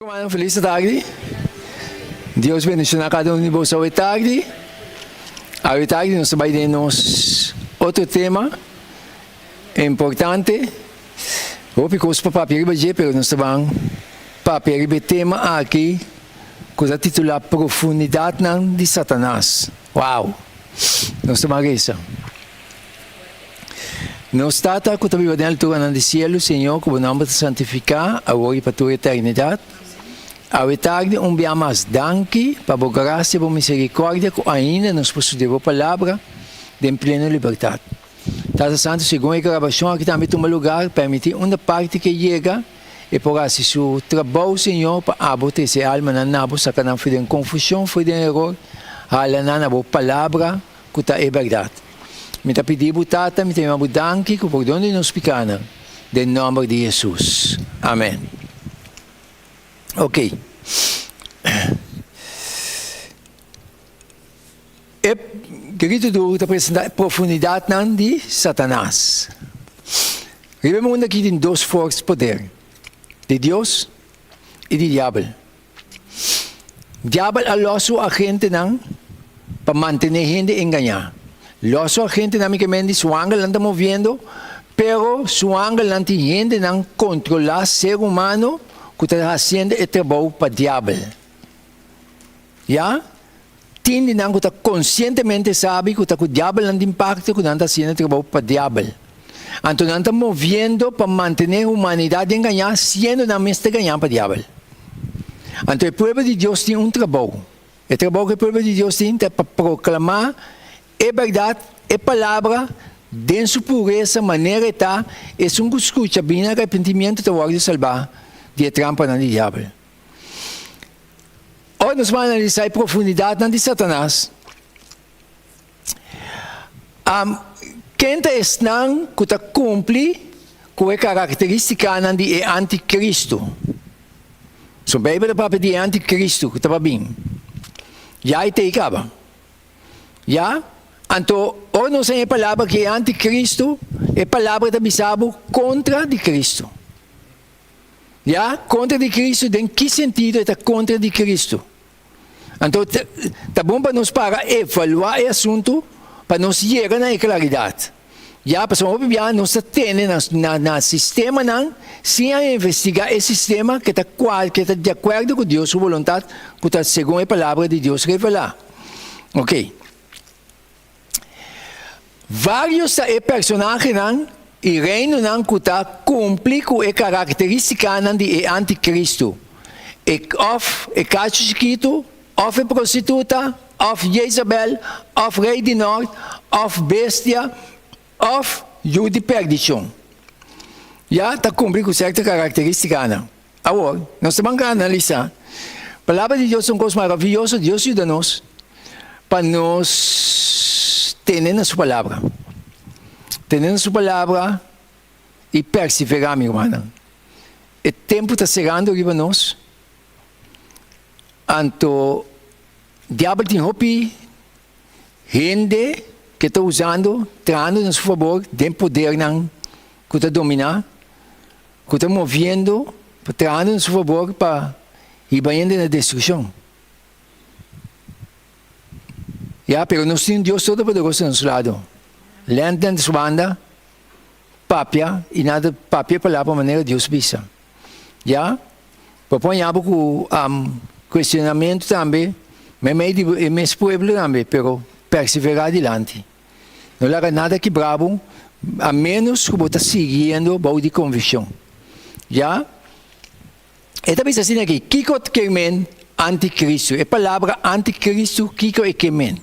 Mano, feliz tarde. Deus bendiga a cada um de vocês hoje tarde. Hoje tarde nós vamos ter outro tema importante. Vou pedir para papel e pero nós vamos papel e tema aqui que titula Profundidade de Satanás. Uau! Nós vamos ver isso. Nós trata que também na altura do céu, Senhor, que o nome te santificar, agora para a tua eternidade. Hoje tarde, biamas danke para a graça e a misericórdia que ainda nos possui a palavra de plena liberdade. Tata Santo, segundo a gravação, aqui também toma lugar, permitir uma parte que chega e por assim seu trabalho, Senhor, para abotar essa alma na nabo, saca não foi de confusão, foi de erro, a na palavra que é verdade. Me tá pedindo tata, me tem danke que por onde nos picana, em nome de Jesus. Amém. Ok. Querido do apresentar a profundidade de Satanás. Vivemos aqui em dois forças de poder, de Deus e de diabo. Diabo é o agente para manter a gente enganar. O agente unicamente su ángel anda movendo, pero su ángel não tem gente não controlar o ser humano que está fazendo o trabalho para o diabo. Já? Tende não que está conscientemente sabe que o diabo não tem impacto que não está fazendo o trabalho para o diabo. Então não está movendo para manter a humanidade enganar, sendo não mesmo ganhar para o diabo. Então o povo de Deus tem um trabalho. O trabalho que o povo de Deus tem é para proclamar a verdade, a palavra, de sua pureza, maneira está, é um que escuta bem arrependimento da hora de salvar de trampa na diabo. Hoje nós vamos analisar a profundidade de Satanás. Quem está que cumpre com a característica de anticristo. So, a Bíblia fala de anticristo, que está bem. Já está acaba. Já? Então, hoje nós temos a palavra que é anticristo, é a palavra da bisabo contra de Cristo. Já? Contra de Cristo, em que sentido é contra de Cristo? Então, tá bom para nós para evaluar o assunto, para nós chegar na claridade. Já, para nós temos no sistema, sem investigar esse sistema que está de acordo com Deus, sua vontade, que está segundo a palavra de Deus revelar. Ok. Vários personagens e reinos que está cumprem com a característica de anticristo. É caso chiquito, of prostituta, of Jezabel, of rei de norte, of bestia, of jude de perdição. Já está cumprindo com certa característica. Agora, nós vamos analisar. A palavra de Deus é uma coisa maravilhosa, Deus ajuda-nos para nós ter na sua palavra. Ter na sua palavra e perseverar, minha irmã. O tempo está chegando para nós. Então, o diabo tem gente que está usando, trando a seu favor, tem poder que está dominar, que está movendo, trando a seu favor para ir na destruição. Pero nós temos Deus Todo-Poderoso ao nosso lado. Lenta de sua banda, papia, e nada papia para lá para maneira Deus visa. Propõe com questionamento também, mas povo também, pero perseverar adiante. Não há nada que bravo, a menos que você está seguindo o bom de convicção. Já? E também assim aqui, Kiko Kemen anticristo. A palavra anticristo, Kiko e Kemen.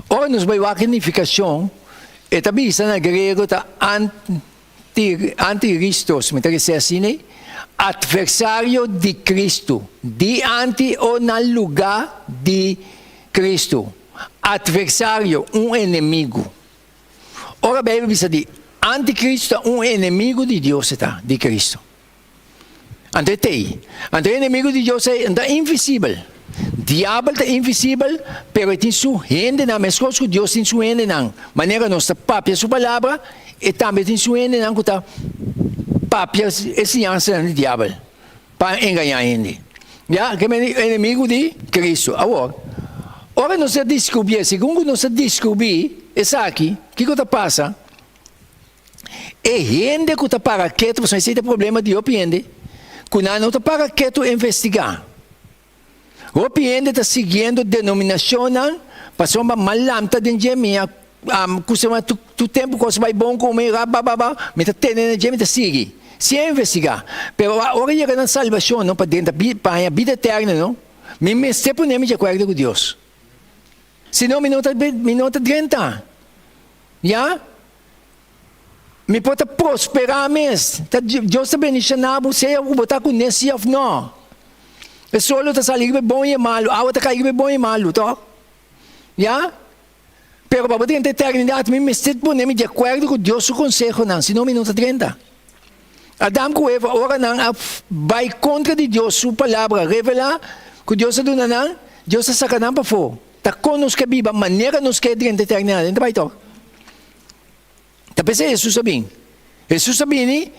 Hoje nós vamos ver a significação, e também está na grego, anticristo, me interessa assim, adversário de Cristo, diante ou no lugar de Cristo. Adversário, inimigo. Ora, a Bíblia diz, anticristo é inimigo de Deus, de Cristo. Então, inimigo de Deus é invisível. Diabo é invisível, pero tem sua gente na mesma que Deus tem sua gente na maneira nossa papia sua palavra e também tem sua gente na que está papia ensinança do diabo para enganar a gente. Ya, que é inimigo de Cristo. Agora, ora nós descobrir, segundo nós descobrir, isso aqui, o que está passando? É gente que está para quieto, você tem problema de opinião, que não está para quieto investigar. O opinião está seguindo denominação, passou uma malamta de minha, costuma tu tempo que vai bom comer, mas está tendo gente sigue. Se é investigar, pero agora chega na salvação, não para dentro para a vida eterna, não. Me se ponemos de acordo com Deus. Senão me nota 30. Já? Me pode prosperar mesmo. Deus está bendicionando você, eu vou botar com nesse não. É só está saindo bom e malo, a outra caindo bom e malo, tá? Já? Pero para botar na eternidade, me se ponemos de acordo com Deus o consejo, não. Senão me nota 30. Adão com Eva, ora não, vai contra de Deus, sua palavra, revelar que Deus está dando, não, Deus está sacando para fora. Está conosco a Bíblia, maneira nos quer dentro da eternidade, não vai tocar. Está pensando, Jesus sabia. Jesus sabia,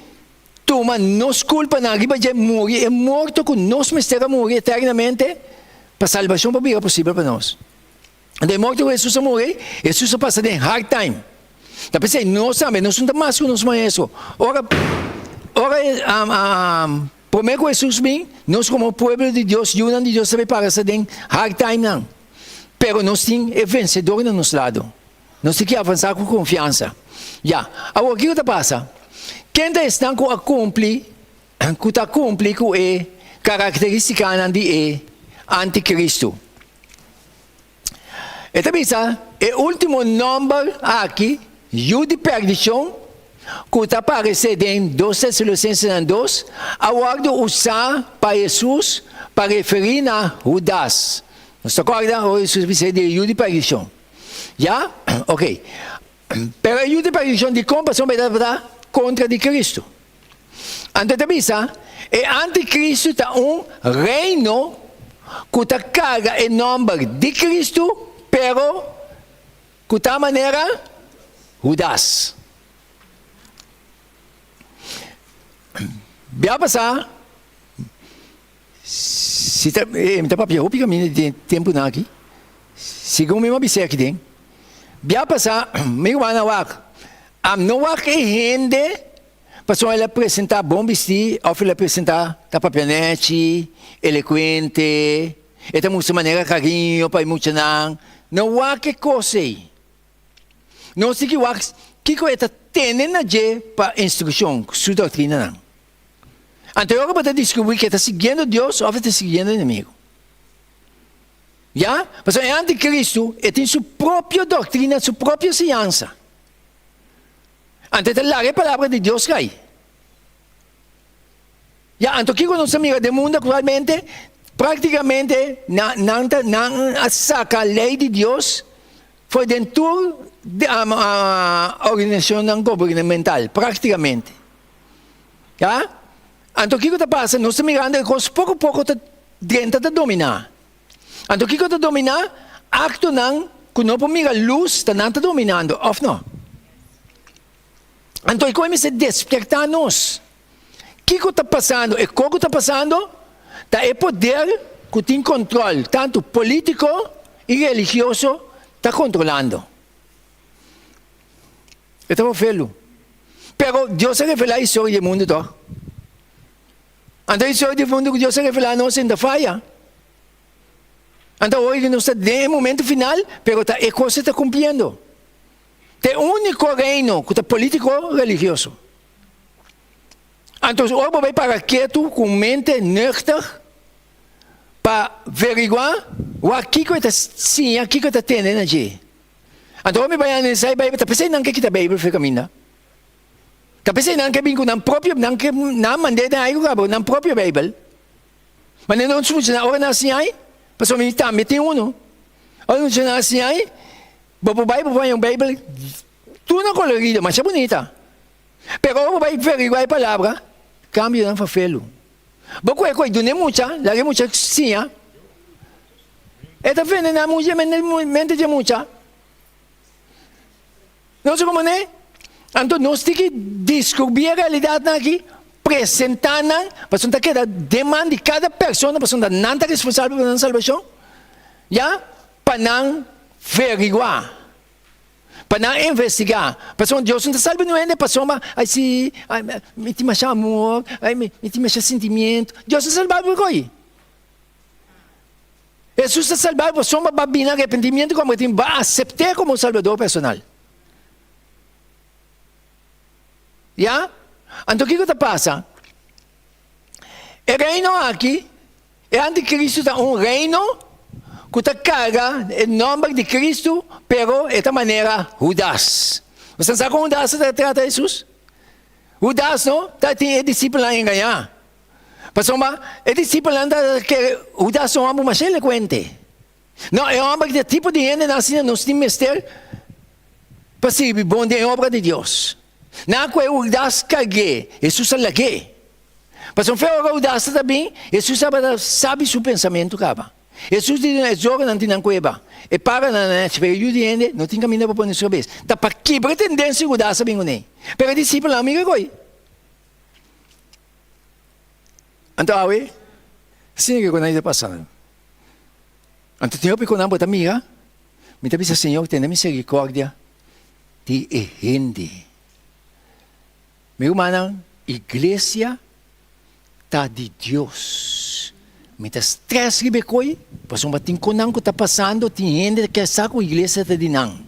toma, nos culpa, não, riba de morrer, é morto com nós, mistério morrer eternamente, para a salvação para a vida possível para nós. Então, é morto com Jesus a morrer, Jesus passa em hard time. Está pensando, nós sabemos, nós não estamos mais com nós maestros. Ora, primeiro Jesus vem, nós como povo de Deus, juntos de Deus, sabe para essa hard time não. Pero nós temos vencedor no nosso lado. Nós temos que avançar com confiança. Já. Agora, o que está passando? Quem está com a cumprir com a característica de anticristo. Então, é o último número aqui, o de perdição, que está aparecendo em 2 Tessalonicenses 2, agora usar para Jesus para referir a Judas. Nos acorda? O Jesus vai de Judas de perdição. Já? Ok. Pero a Judas de perdição de comparação vai dar contra de Cristo. Então, é anticristo está reino que está carga em nome de Cristo, pero que está maneira Judas. Vai passar, se está para pior, porque de tempo não aqui, segundo mesmo observa aqui dentro, vai passar, meu mano, não há que rende, para ele apresentar bom vestir, ou ele apresentar tapapianete, eloquente, e tem muita maneira carinho, para muito não há que coisa aí. Não sei que coisa tem na para instrução, sua doutrina não. Então, agora para descobrir que está seguindo Deus ou está seguindo o inimigo. Já? Mas o anticristo tem sua própria doutrina, sua própria ciência. Então, a palavra de Deus cai. Já? Então, o que nós amigos do mundo atualmente, praticamente, não saca a lei de Deus, foi dentro da organização governamental, praticamente. Já? Então, o que está passando? Nós estamos mirando que pouco a pouco dentro de dominar. Então, o que está dominando? Acto não, que não pode mirar luz, está não dominando, ou não? Então, e como se despertar nós? O que está passando? E o que está passando? Está é poder que tem controle, tanto político e religioso, está controlando. Então, filho. Pero Deus se revela a história do mundo, tá? Então, a história do mundo que Deus se revela a nós ainda falha. Então, hoje nós estamos no momento final, pero a coisa está cumprindo. É o único reino que é político-religioso. Então, hoje vai para quieto, com mente neutra, para averiguar o que está sim, o que está tendo aqui. Então, hoje vai analisar, vai pensar que está a Bíblia foi caminhando. Está pensando que vinco na própria, na maneira aí na própria Bíblia. Mas não funciona, ora assim aí, passou me também tem um. Ora não funciona assim aí, Bobo Bible vai um Bíblia, tudo na colorida, mas é bonita. Pero vai averiguar a palavra, cambia não fafelo. Boco é coisa não é muita, lá muita sim, ah. Está vendo na mulher mente de muita. Não sei como né? Então nós temos que descobrir a realidade aqui, apresentanan, pasunda queda demanda de cada pessoa, pasunda nanta responsável pela salvação, já, para não averiguar, para não investigar, pasunda Deus não salva não é, pasunda, assim, me tem mais amor, me tem mais sentimento, Deus não salva por aí. Jesus está salvado, pasunda, para vir arrependimento, como tem, para aceitar como salvador personal. Já? Então, o que passa? O reino aqui, é anticristo é um reino que carrega o nome de Cristo, pero de maneira Judas. Você sabe como Judas trata Jesus? Judas não tem discípulo a enganar. Pastor, o discípulo que Judas é um homem mais eloquente. Não, é um homem que tipo de gente nascida não tem mistério para ser bom de obra de Deus. Não é o Judas que Jesus é lagi. Pastor, o Judas também, Jesus sabe seu pensamento, cara. Jesus joga na cueva. E para na espelho de gente, não tem caminho para pôr na sua cabeça. Tá para quebrar tendência o Judas bem com ele. Pero discípulo amigo coi. Então, assim que quando está passando. Então, tinha que quando a amiga, me disse, Senhor, tenha misericórdia de gente. Meu irmão, igreja está de Deus. Me está estresse que becoi, pois um batim com não que está passando, tem gente que sabe que a igreja está de não.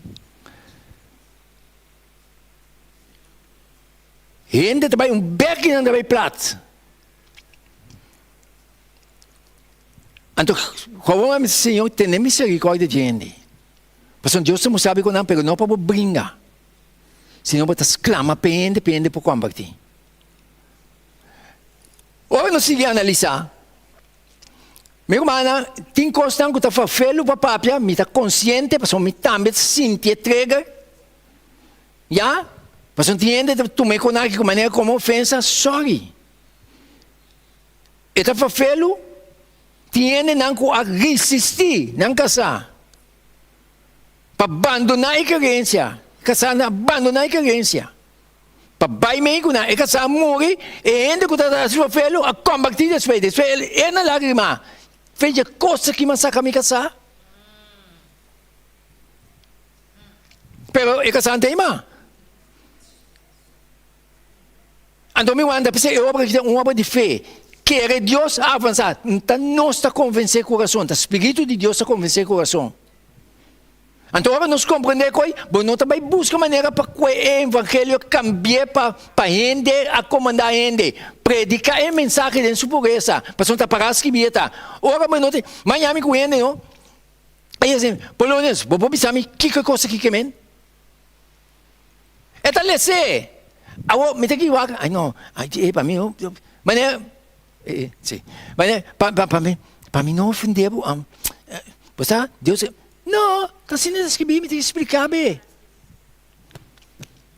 Gente também um beco não também plato. Então, como Senhor, tenha misericórdia de gente. Pois Deus não sabe como não, mas não para brincar. Senão você exclama, pende por compartilhar. Ora, nós seguimos a analisar. Meu irmão, tem coisa que está fazendo para a papia, me está consciente, porque me também sinto entrega. Já? Porque eu entendo que tu me conhece de maneira como ofensa, sorry. E está fazendo, tiene não a resistir, não casar. Para abandonar a igreja. Casar na abandonar a igreja. Pabai meio na é casar morre e ainda que está sua filho a combater desfeitas. É na lágrima. Fez a coisa que mansaka me casar. Pero é casar tema. Então me manda para uma obra de fé. Quer Deus avançar. Então nós está convencer o coração. O Espírito de Deus está convencer o coração. Então, agora nós compreendemos que nós também buscamos maneira para que o evangelho cambie para a gente, a comandar a gente. Predicar a mensagem de sua pureza. Para não parar as escritas. Agora, mas eu me conheço, não? Aí, assim, Polônios, vou pensar que coisa que queimem? É tal assim. Agora, me tem que ir, ai, não, para mim, mas sim. Mas para mim não ofender, você, Deus... Não, está sendo escrito, me tem que explicar bem.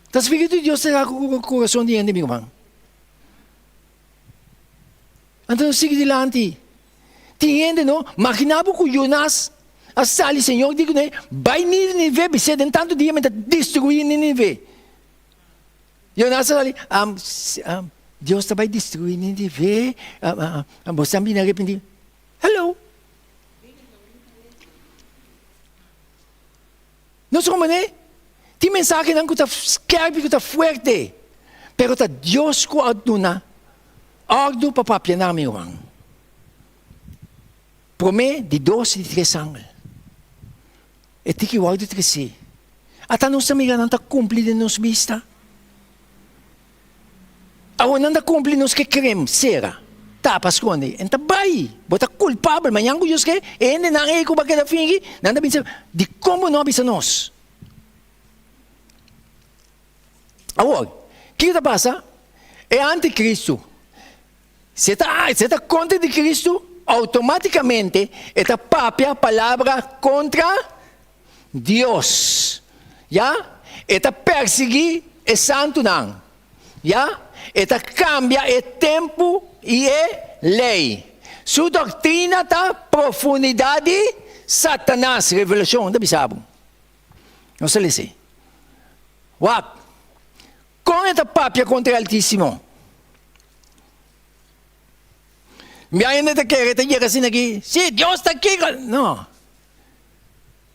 Está escrito de Deus será com o coração de gente, meu irmão. Então, siga adiante. Tem gente, não? Imaginava que Jonas, a sali, Senhor, digo, né? Vai Nínive, você tem tanto dia, mas destruir Nínive. Jonas ali, Deus vai destruir Nínive, você me arrependido. Hello. Não sou como né? Tem mensagem que está escreve, que está forte. Pero está Deus que ordena. Ordem para papianar, meu irmão. Promete de 12 e 3 anos. E tem que ordem de si. Até nós também não está cumprindo nos vista. Agora não está cumprindo nos que queremos, será? Tá, pasconde. Então vai. Bota culpável, mas não Deus que ainda não é como aquela fingi, não está pensando de como não bisa nós. Agora, o que está passando? É anticristo. Se está contra de Cristo, automaticamente está papia a palavra contra Deus. Já? Está perseguir o santo não. Já? Está cambia o tempo e é lei. Sua doutrina está profundidade, Satanás, revelação, não sabe. Não sei se. What? Com esta papia contra o Altíssimo, Miren de que te llega sin aquí. Sí, Dios está aquí. No.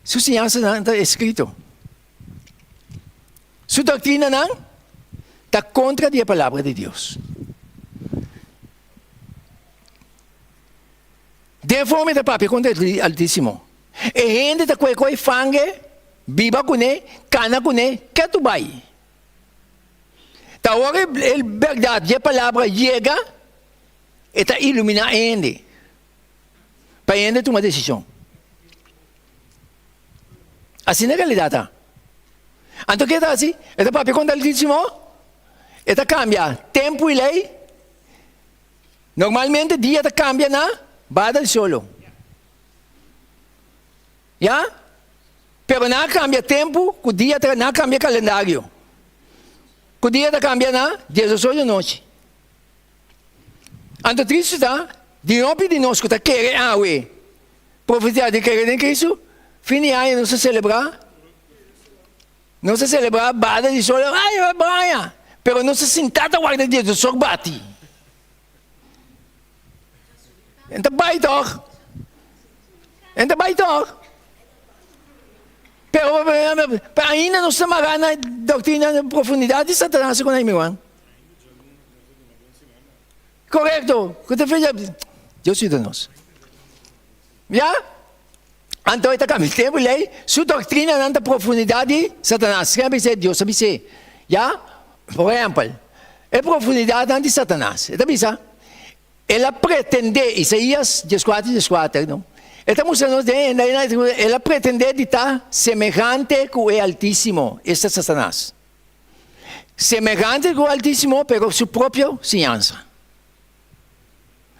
Su enseñanza no está escrito. Su doctrina no está contra la palabra de Dios. De forma de papi contra el Altísimo. E gente de cualquier fangue, viva con él, cana con él, que tú vas. Ahora la verdad, la palabra llega, está ilumina a gente. Para gente tomar decisión. Así es la realidad. Entonces, ¿qué está así? Este papi contra el Altísimo, este cambia tiempo y ley. Normalmente, día te cambia, ¿no? Va del solo. ¿Ya? Pero no cambia tiempo, el día no cambia calendario. El día te cambia nada, 18 de noche. Entonces, Cristo está, de novo de nós que está querendo, profetizar de querer em Cristo, fim de ano não se celebrar. Não se celebrar, bada de sol, ai, vai, pero não se sentar a guarda de Deus, só bate. Então, vai toch. Então, vai toch. Pero ainda não se amarrar na doutrina de profundidade de Satanás com a irmã. Correto. Deus te dá nós. Já? Então, está caminho. Tempo lei, sua doutrina não tem profundidade de Satanás. Escreve se Deus sabe se. Já? Por exemplo, a profundidade não de Satanás. Está vendo? Ela pretende, Isaías 14, não? Estamos mostrando, ela pretende estar semejante com o Altíssimo, este é Satanás. Semejante com o Altíssimo, pero sua própria ciência.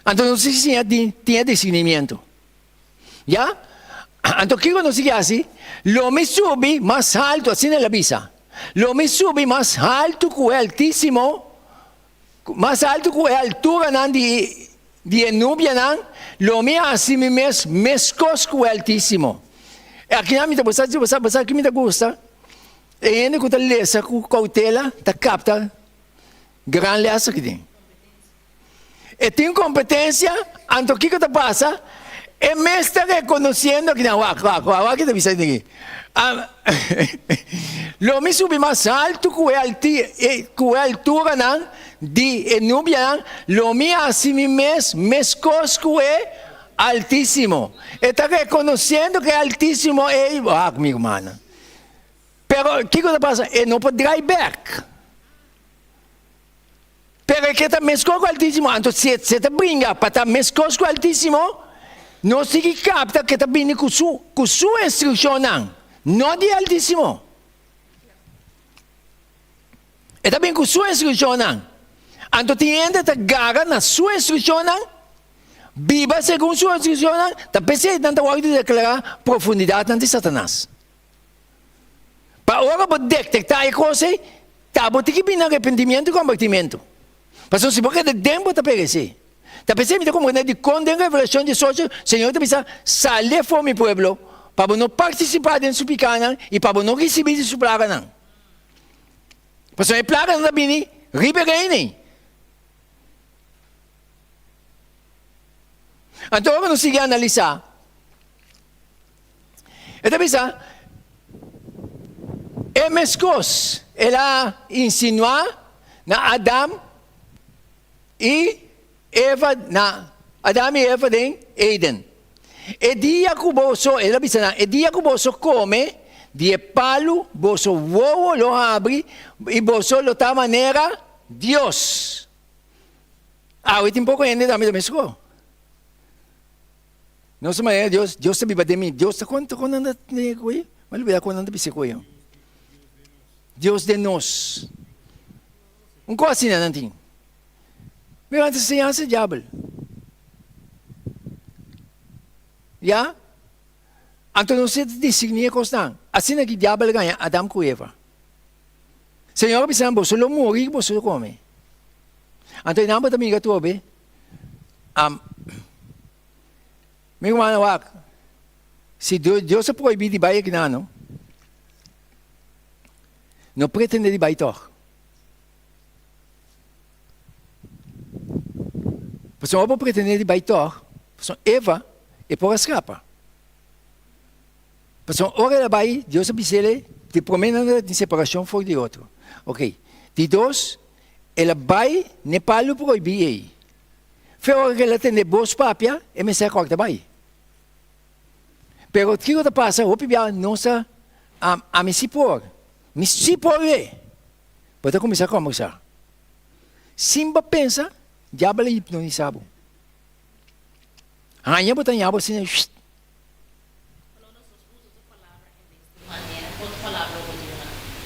Então, não sei se tinha discernimento. Já? Então, o que eu não sei assim? Lo me sube mais alto, assim ela avisa. Lo me sube mais alto com o Altíssimo, mais alto com a altura de Núbia, lo me assim mesmo, mescos com o Altíssimo. Aqui na minha você que me gusta, e ainda com a lesa, com cautela, tá capta, grande lesa que tem. E tem competência, então o que que passa? É mesmo está reconhecendo que não, que te avisa aqui. Lo me sube mais alto com a altura de Núbia, lo me assim mesmo, mescos com o Altíssimo. Está reconhecendo que o Altíssimo é, comigo, mano. Pero o que que passa? Ele não pode drive back. Pero que está mescos com o Altíssimo, então se você brinca para estar mescos com o Altíssimo, não se capta que está vindo com sua instrução, não de Altíssimo. Está vindo com sua instrução, então tem gente que agarra na sua instrução, viva segundo sua instrução, está pensando que de declarar profundidade de Satanás. Para agora detectar a coisa, está que vir arrependimento e convertimento. Mas se você de tempo está perecer. Está pensando como de condenar a revelação de Deus, Senhor está pensando, salir fora meu povo, para não participar de sua picana e para não receber de sua plaga. Porque a plaga não está vindo, ribeirão. Então, agora nós seguimos a analisar. Está pensando, é mescos, ela insinua na Adão e Eva, Adam e Eva em Eden. E dia que você, ela diz, e dia que você come, de palo, você voa, lo abre, e você lo da maneira Deus. Hoje tem pouco ainda da mesma. Nossa maneira Deus está viva de mim. Deus está quando anda comigo, mas ele quando anda comigo. Deus de nós. Coisa assim não tem. Mas antes de ser diabo. Já? Então não se designa a coisa. Assim é que o diabo ganha Adão com Eva. Senhor, pensando, você não morre, você não come. Então, não pode me gato, bem? Meu irmão, se Deus se proibir de bair aqui, não pretende de bair. Pois não pretender de baitor, pois Eva e por escapa. Pois não ora vai, Deus abisele, de promena de separação for de outro. Ok. De dois, ela vai, Nepal proibir aí. Foi hora que ela tem de boas papia, e me sai corta vai. Pero o que passa, o pibia não sa a me sipor. Me sipor é. Pode começar a conversar. Simba pensa, diabo é hipnotizado. Hanya botan diabo assim,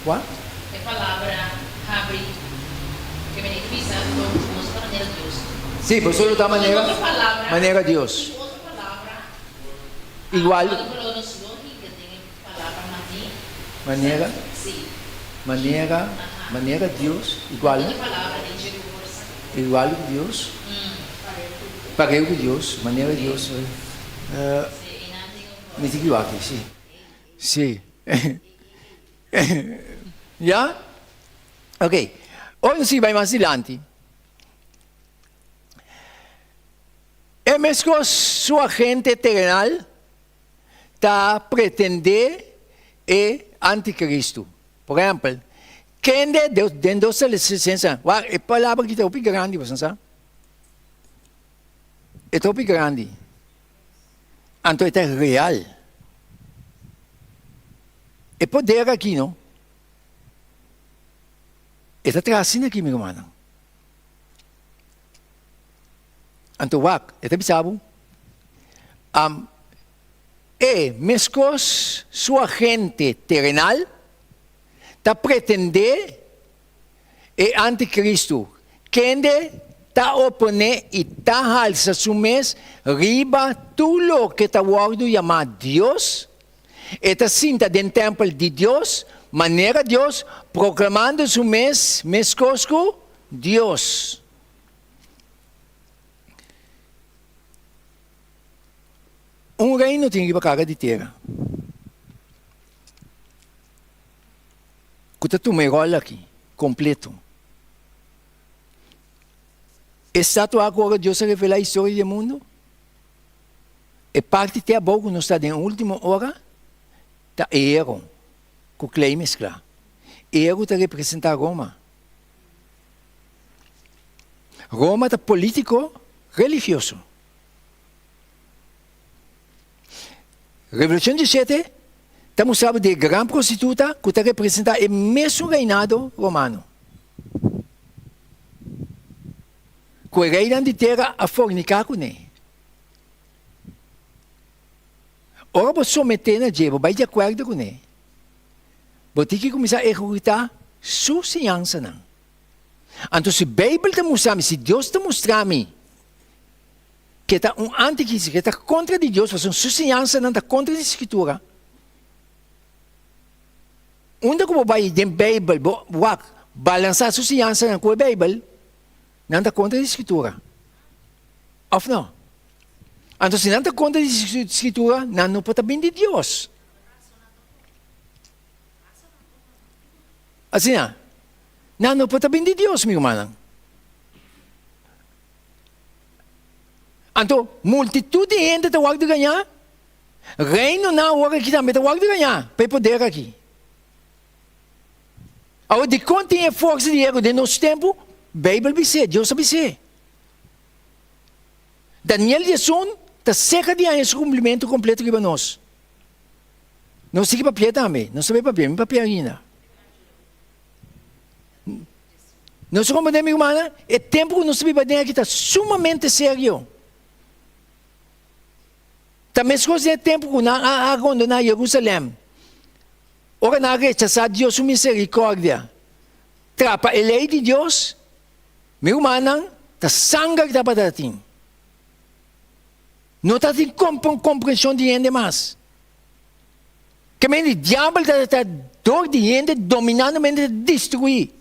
what? É palavra abre que me dice como maneira de Deus. Sim, por solo da maneira, Outra palavra, maneira de Deus. outra palavra Igual, palavra nos lógica tem palavra maneira, sim. maneira de Deus, igual, Outra palavra de Jesus. igual que Deus, parecido com Deus, maneira de Deus. Me equivoquei, sim. Sim. Já? Ok. Ora si vai mais adiante. É mesmo sua gente terrenal está pretender é anticristo. Por exemplo, quem é Deus dentro da licença? É palavra que está bem grande, você sabe? É bem grande. Então é real. É poder aqui, não? Está trazendo aqui, meu irmão. Então, está pensando? É mesmo sua gente terrenal está pretender é anticristo. Quem está opondo e está alça sumes riba tudo que está guardado chamado Deus. Está cinta dentro do templo de Deus, maneira de Deus, proclamando su mescosco Deus. Reino tem que carga de terra. Cuta tu me rola aqui, completo. Está tu agora Deus a revelar a história do mundo? E parte até a boca, não está na última hora, está erro, com o claim mesclar. Erro está representar Roma. Roma está político, religioso. Revolução 17, estamos sabendo de grande prostituta que está representar o mesmo reinado romano. Que o rei de terra a fornicar com ele. Ora, você someter na diabo, vai de acordo com ele. Você tem que começar a executar sua ciência. Então, se a Bíblia está mostrando, se Deus está mostrando que está anticristo, que está contra de Deus, porque sua ciência não está contra a Escritura. Onde você vai na Bíblia, balançar sua ciência com a Bíblia, não está contra a Escritura. Ou não? Então, se não está contra a Escritura, não pode vir de Deus. Assim, não pode vir de Deus, meu irmão. Então, multitud de gente está guardando ganhar. Reino não, hora que também está guardando ganhar. Para poder aqui. Agora, de quanto tem força de erro de nosso tempo, Bíblia vai ser, Deus vai ser. Daniel 1 está cerca de esse cumprimento completo para nós. Não sei que papel também, não sabe papel, papel ainda. Não sei como é, minha irmã, é tempo que nós sabemos que está sumamente sério. Também se fosse tempo que nós abandonar Jerusalém. Ora, nós rechazar Deus sua misericórdia. Trapa a lei de Deus, meu irmão, está sangue que está para ti. Não está tendo compreensão de gente mais. Que o diabo está dor de gente, dominando, destruir.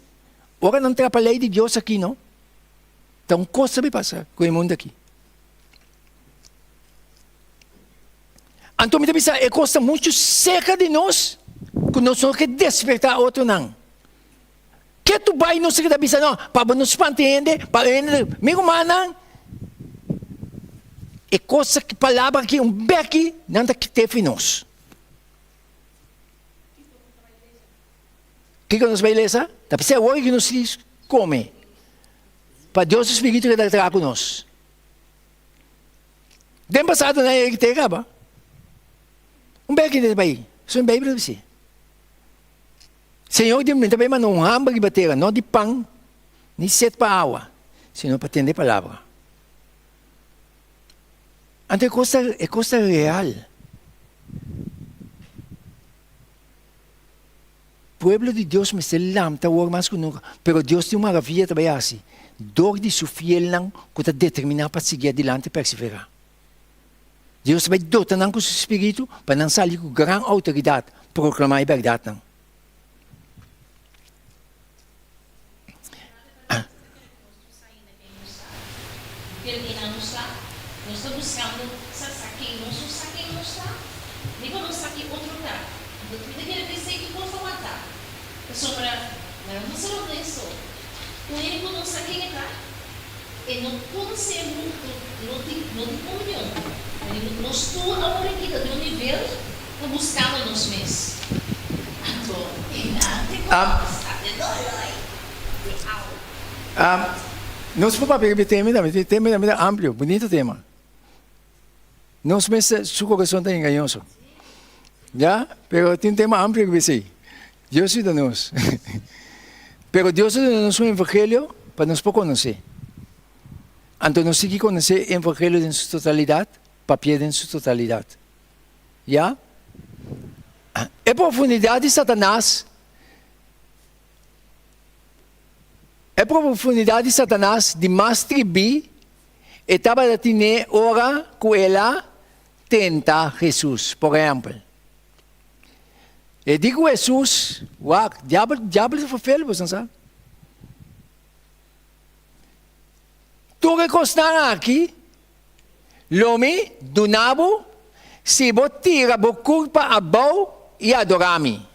Ora, não trapa a lei de Deus aqui, não? Então, coisa vai passar com o mundo aqui. Então, me pensa, é coisa muito cerca de nós, que nós temos que despertar outro não. Que tu vai não sei que pensa, não, para nos manter, para meu irmão, é coisa que palavra que beque não está que te finos. Que nos vai ler essa? Tá pensando hoje que nos come. Para Deus o Espírito que está conosco. Dem passado na que te acaba. Beque de bai. Isso é bem para você. Senhor, de mim também mandou um hambúrguer bater, não de pão, nem sete para água, senão para atender a palavra. Então é coisa real. Pueblo de Deus me se lamta o mais que nunca, pero Deus tem uma maravilha também assim. Dor de sua fiel não, que está determinado para seguir adiante e perseverar. Deus vai dotar com o seu espírito para não sair com grande autoridade, proclamar a verdade. Não. Terminamos lá, nós estamos buscando quem não está, nem vamos aqui outro lugar. Então, tem que dizer que possa matar. É só para não ser honesto. O único não sabe quem está, e não pode ser não tem comunhão. Nós estamos a uma vida de um nível para buscar nos meses. Agora, e nada tem Não se pode pegar tema é amplo, bonito tema. Não se pensa seu coração está enganoso. Já? Pero tem um tema amplo que vai ser. Deus se dá nos. Pero Deus dá-nos um evangelho para nos poder conhecer. Então, nós temos que conhecer o evangelho em sua totalidade, papel em sua totalidade. Já? A profundidade de Satanás. A profundidade de Satanás de mais tribi estava a ter hora que ela tenta Jesus, por exemplo. E digo Jesus, o diabo se fez, você não sabe? Tu que está aqui, l'home do nabo, se você tira a culpa a bom e adorar-me.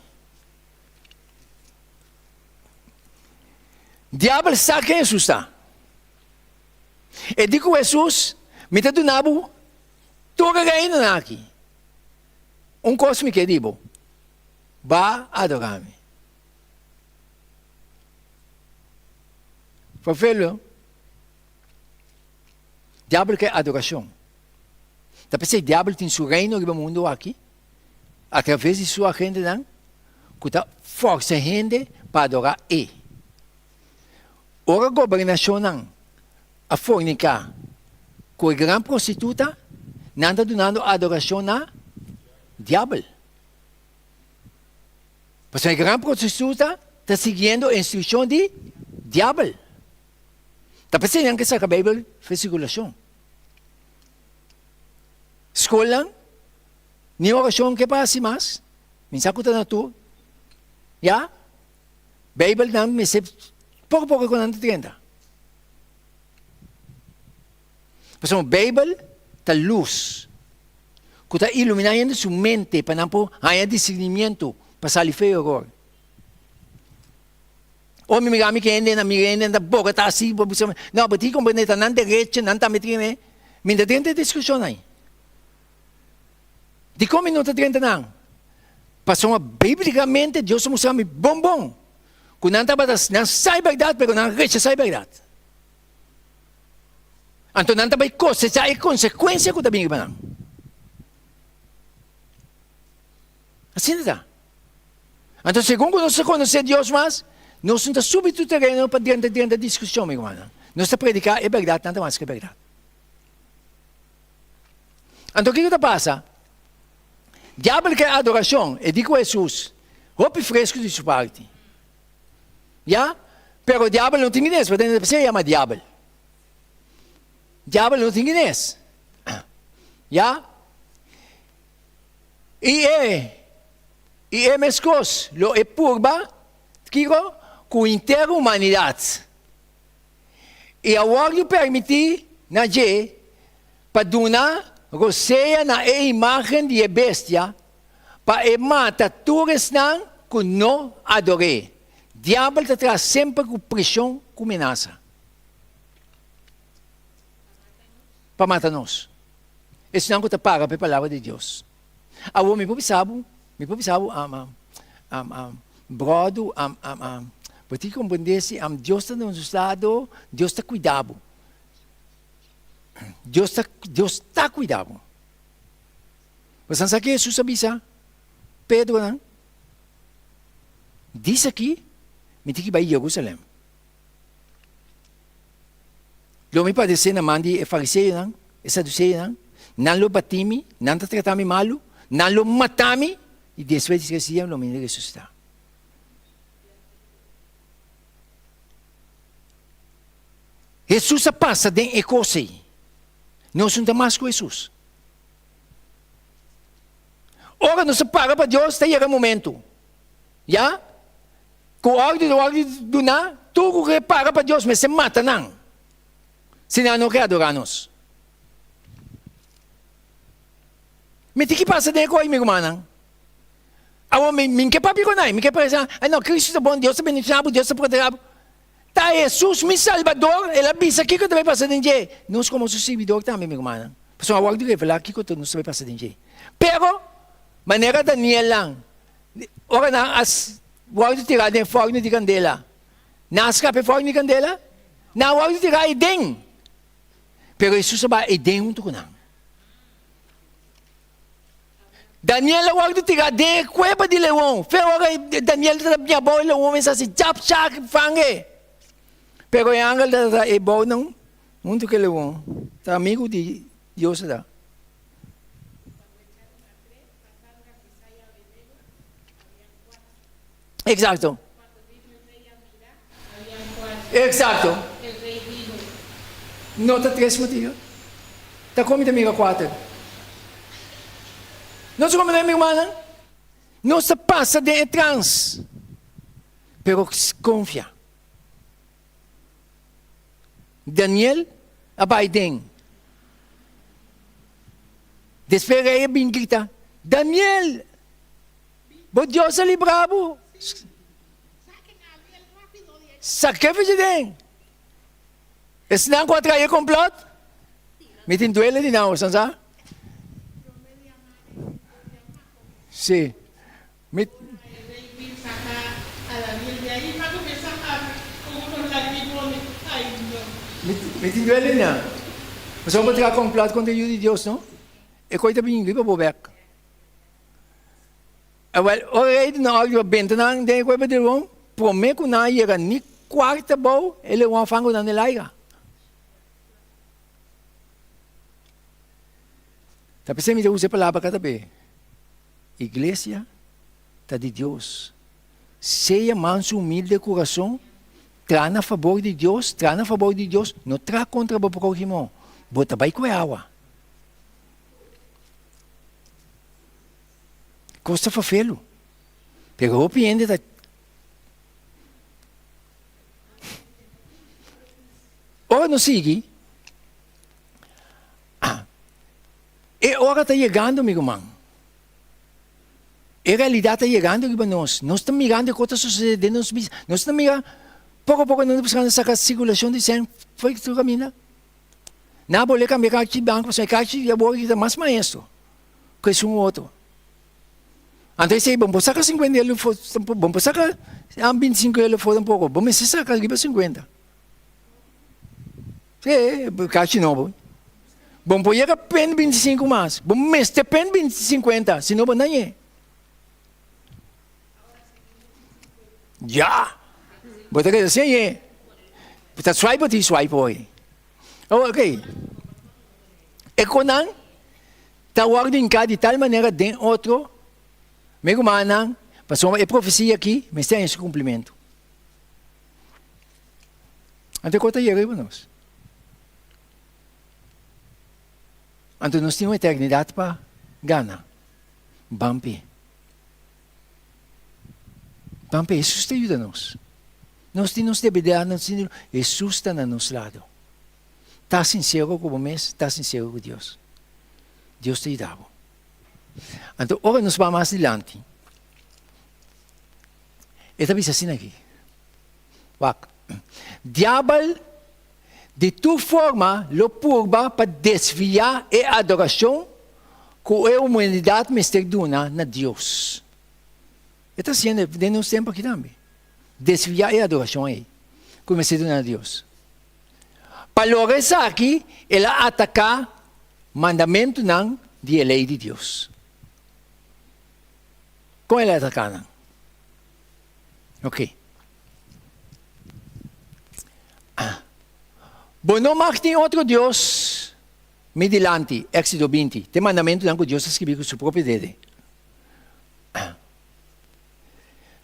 Diabo sabe quem Jesus está. E digo Jesus, me do nabo, tu que ainda aqui. Coisa que digo, vá adorar-me. Filho, diabo quer adoração. Tá pensando, diabo tem seu reino no mundo aqui, através de sua gente, não? Que força a gente para adorar ele. Ora a governação não, a fornicar, com a grande prostituta, não está dando adoração na diabo. Porque a grande prostituta está seguindo a instrução de diabo. Está pensando que essa Bíblia fez circulação. Escola, nem oração que passa mais. Minsan ko na to. Ya? Bíblia não me se pouco com a tenda. Mas a Bíblia está luz. Que está iluminando sua mente para não haya discernimento para sair feio agora. O mi migami que ende na boca tá assim, não, bati com bonita não direito, não tá metendo, me dá dentro de discussão aí. De como não tá dentro não? Passou biblicamente Deus mostrou-me bom. Que não estava não sai verdade, mas não rechaça a verdade. Então não estava coisa, já é consequência que também não. Assim está. Então segundo nós conhecemos Deus mais, nós não estamos subindo o terreno para dentro da discussão, meu irmão. Nós estamos predicar é verdade, nada mais que é verdade. Então o que passa? Diabo quer adoração, e digo a Jesus, roupa fresco de sua parte. Já? Pero o diabo não tem guinness, porque você chama diabo. Diabo não tem guinness. Já? E é mescos, lo é purba, kiko, com a inteira humanidade. E agora lhe permitir, na G, para donar, roceia na imagem de bestia, para matar todos não que não adorei. Diabo te traz sempre com pressão, com ameaça. Para matar nós. Isso não está para a palavra de Deus. Agora, me pensava, brodo, você compreender se Deus está no nosso lado, Deus está cuidado. Deus está cuidado. Você sabe que Jesus avisa? Pedro, não? Diz aqui, me tem que ir a Jerusalém. Lo me parece na mandi fariseu, não? E saduceu, não lo batimi, não tratami malo, não lo matami, e depois dizia, lo me ressuscitar. Jesus passa de ecose. Nós não estamos com Jesus. Ora, nós para para Deus, está aí o momento. Já? Com o ordem do na, tudo que para para Deus, mas se mata não. Senão não quer adorar-nos. Mas que passa de ecose, meu irmão? Agora, me que papi conai, me que parece, não, Cristo é bom, Deus é beneficiado, Deus é protegido. Tá Jesus, meu Salvador, ele avisa aqui que eu também passo de dia. Nós como seu servidor também, meu irmão. Porque a ordem de revelar aqui que eu não sei passar de dia. Pero, maneira Daniel lang. Ora na, as ordem de tirar de forno de candela. Na escape forno de candela, na ordem de tirar Eden. Pero Jesus ba Eden junto com nang. Daniel a ordem de tirar de cueva de leão. Pero Daniel minha boa leão, mas assim, chap chap fangue. Pero ang angal da ibaw ng mundo que leão, tá amigo de Deus da. Exacto. Exacto. Nota 3 motivo. Tá como da amiga 4. Nós como da minha irmã, não se passa de trans. Pero confia. Daniel, abaideng. Después ele bem grita, Daniel, bo Deus ali bravo. Sacrifice den. Es não contra ele complot? Me tem duelo de não, sansa? Sim. Me tem duelo niya. Mas kung kontra complot contra o Deus, no? E coita bem liba bobek. Well, already na agyo benta na hindi ko ba dirong prome ko na yera ni quarta bo ele wan fango na nilaiga. Tapi saya minta usar palavra kata be. Iglesia tá de Deus. Seja manso humilde de coração. Tra na favor de Deus, não tra contra o próximo. Bota vai com água. Costa fafelo. Pero o piende da ora não sigue. E ora está chegando, meu irmão. A realidade está chegando para nós. Nós estamos mirando o que está sucedendo. Nós estamos mirando. Pouco a pouco não precisamos sacar circulação de sangue. Foi que tu camina. Na bolha cambiar cartão de banco, você cartão de abono que é mais maestro. Que é um outro. Antes você vamos sacar 50 euros, vamos sacar 25 euros fora um pouco. Vamos sacar ali para 50. Sim, cartão novo. Vamos pôr a pen 25 mais. Vamos mestre pen 50, senão não é. Já. Bota que assim é. Bota swipe oi. Ok. E quando tá ordem cá de tal maneira de outro, meu irmão, passou a profecia aqui, mas tem esse cumprimento. Até quanto é para nós? Então nós temos uma eternidade para ganhar. Bampi, Jesus te ajuda nós. Nós temos debilidade, Jesus está no nosso lado. Está sincero com o mês, está sincero com Deus. Deus te ajuda. Então, agora nós vamos mais adiante. E talvez assim aqui. Diabo de tu forma, lo purba para desviar a adoração que a humanidade me dona na Deus. Está sendo de nos tempos aqui também. Desviar a adoração aí, que me dona a Deus. Para lograr aqui, ela atacar mandamento não de lei de Deus. Como ela atacar não? Ok. Bom, não mais tem outro Deus me delante, Éxodo 20. Tem mandamento não que Deus escreveu com seu próprio dedo.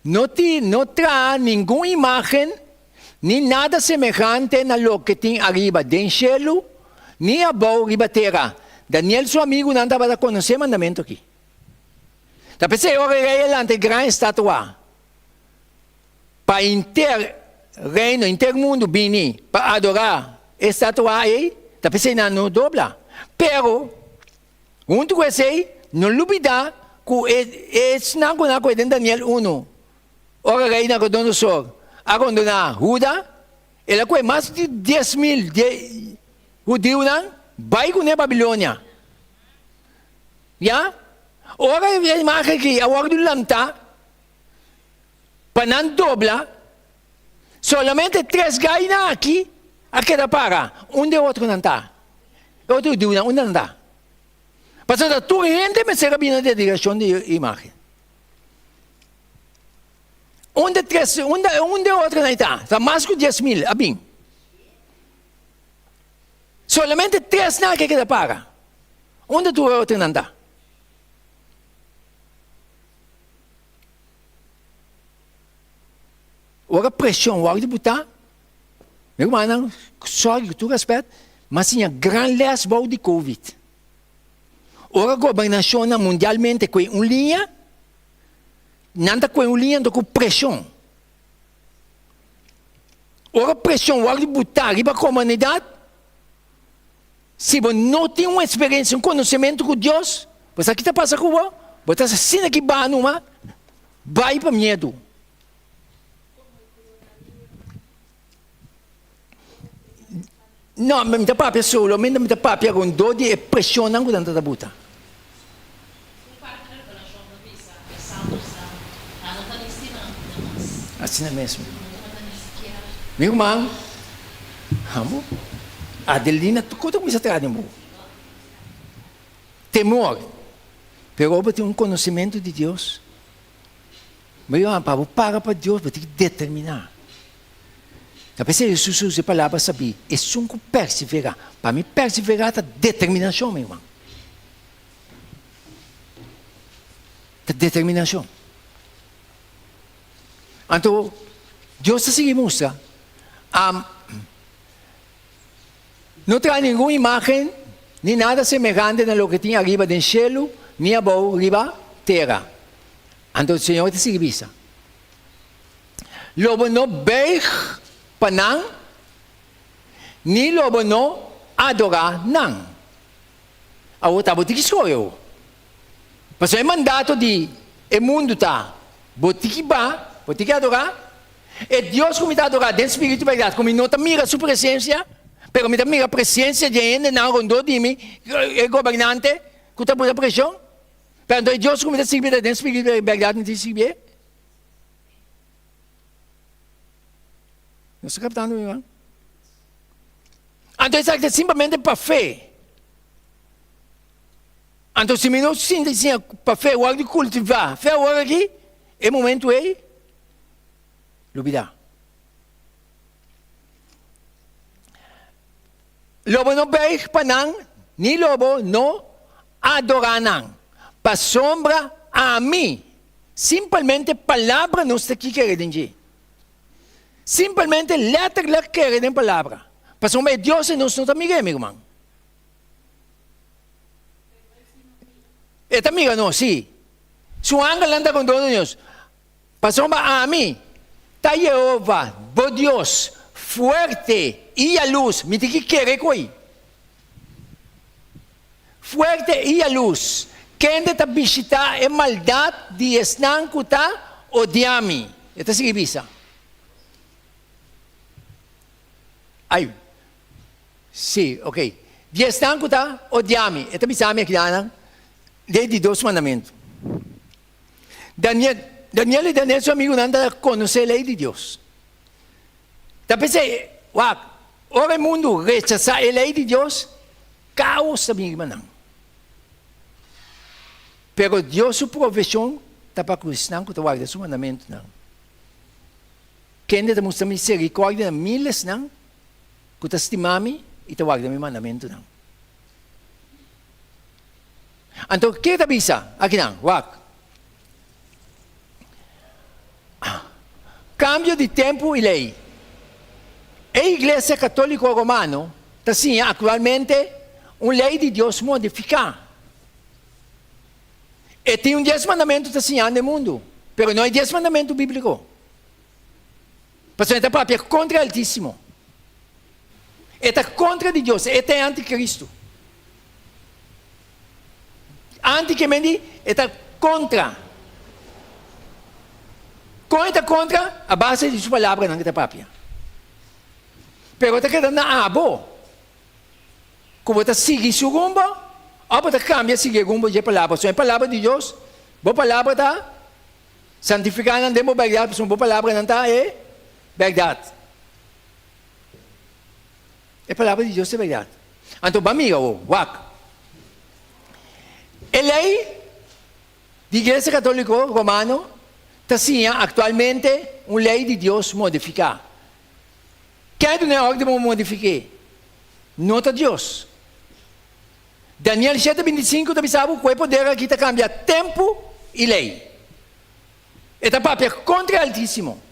Não traz nenhuma imagem, nem nada semelhante na lo que tem arriba do céu, nem abaixo arriba terra. Daniel, seu amigo, não estava a conhecer mandamento aqui. Da pensei, ora rei ante grande estátua. Para reino, intermundo, bini, para adorar estátua aí, da pensei, não dobla. Pero, junto com esse, não duvida que esse não é Daniel 1. Ora rei na Nabucodonosor. Agora na Juda, ela foi mais de 10,000 judeus, vai com a Babilônia. Ya? Ora a imagem aqui, a hora do lanta, para não dobrar, solamente 3 gainas aqui, aqui da para. Onde o outro não está? O outro diz, onde não está? Passando a tua gente, me será bem na direção de imagem. Onde o outro não está? Está mais que 10,000, a bem. Solamente 3 na aqui da para. Onde o outro não está? Ora pressão, ora de botar. Meu irmão, só que tu respeita, mas tinha grande lesbo de Covid. Ora a governação mundialmente com uma linha, não está com uma linha com pressão. Ora pressão, ora de botar, riba a comunidade. Se você não tem uma experiência, um conhecimento com Deus, você aqui está passando com você, você está assim aqui, vai para medo. Não, mas não papia solo, mas não papia com dor de pressão não quando está buta. Assim é mesmo. Meu irmão, amo. Adelina, quanto coisa traz de amor? Temor. Pero você tem um conhecimento de Deus. Meu irmão, para Deus, você tem que determinar. A pessoa Jesus usa a palavra saber, é só perseverar. Para mim, perseverar é determinação, meu irmão. É determinação. Então, Deus se mostra. Não traz nenhuma imagem, nem nada semelhante a lo que tinha arriba do céu, nem abaixo, arriba terra. Então, o Senhor te serviça. Lobo não veio panang, ni lobo no adorar não. A outra botiga escolheu. Mas é mandato de o mundo tá, botiga adorar. É Deus que me dá adorar dentro do Espírito de verdade, como não mira a sua presença, pero me mira a presença de gente não rondou de mim, é governante, que está por pressão. Pero é Deus que me dá servir dentro do Espírito de verdade, não te servir. Não estou captando, meu irmão. Então, isso é simplesmente para fé. Então, se não sinta assim, para fé, o hora de cultivar, fé, o hora aqui, é momento aí, duvidar. Lobo não beijo para não, nem lobo não adorar não. Para sombra a mim, simplesmente palavra não está aqui querendo dizer. Simplesmente letra que querem palavra. Para o Deus não está amiga, meu irmão. É amiga, não, sim. Se o anjo anda com todos Deus, para a mim, está Jeová, o Deus, forte e a luz, me tem que querer com ele. Forte e a luz. Quem está visitar é maldade de esnan que está odiando. Esta é a Aí, Sim, ok. Dias nang kuta odiami. Ito bisami akilanang lei de Deus mandamento. Daniel e Daniel, seu amigo, nanda conhecer a lei de Deus. Então pensei, ora o mundo rechazar a lei de Deus, caos também, manang. Pero Deus, sua provisão, para cristão, que guarda seu mandamento, não. Quem deve mostrar misericórdia, miles, não, que estimami, e guarda meu mandamento, não. Então, o que avisa? Aqui não, Cambio de tempo e lei. A Igreja Católica Romana está atualmente uma lei de Deus modificada. E tem 10 mandamentos no mundo, mas não é 10 mandamentos bíblicos. Porque é própria contra o Altíssimo. É contra de Deus, é anticristo. Anticamente é contra. Contra a base de sua palavra não é própria. Pero está quedando na abo. Como está seguir seu rumbo, ou está cambia seguir o rumbo de palavra. So, a palavra de Deus, boa palavra está santificada, não temos verdade, boa palavra não está, é verdade. A palavra de Deus é verdade. Então, amigo, a lei da Igreja Católica Romana está atualmente uma lei de Deus modificada. Quem não é hora de modificar? Nota Deus. Daniel 7:25 está dizendo que o poder aqui está cambiar tempo e lei. Está para contra o Altíssimo.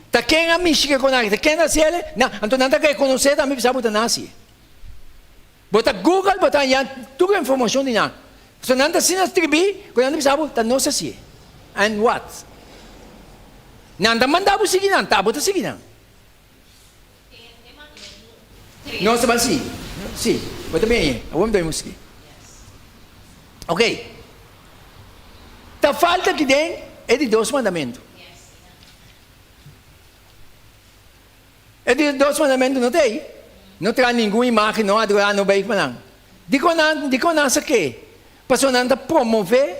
Está quem a mística com ele, quem nasce ele? Não, então não está quer conhecer também precisa botar nasce. Bota Google, bota aí toda a informação de nada. Se não está sendo escrever, quando não precisa botar não se assim. And what? Não está mandando seguir não, está bota seguir não. Não se vai sim. Sim, bota bem aí. Vamos dar música. Ok. Tá falta que tem é de 2 mandamentos. É de 2 mandamentos não tem. Não traz nenhuma imagem, não adorar, não beijo, não. Digo não sei o quê. Passou não está promover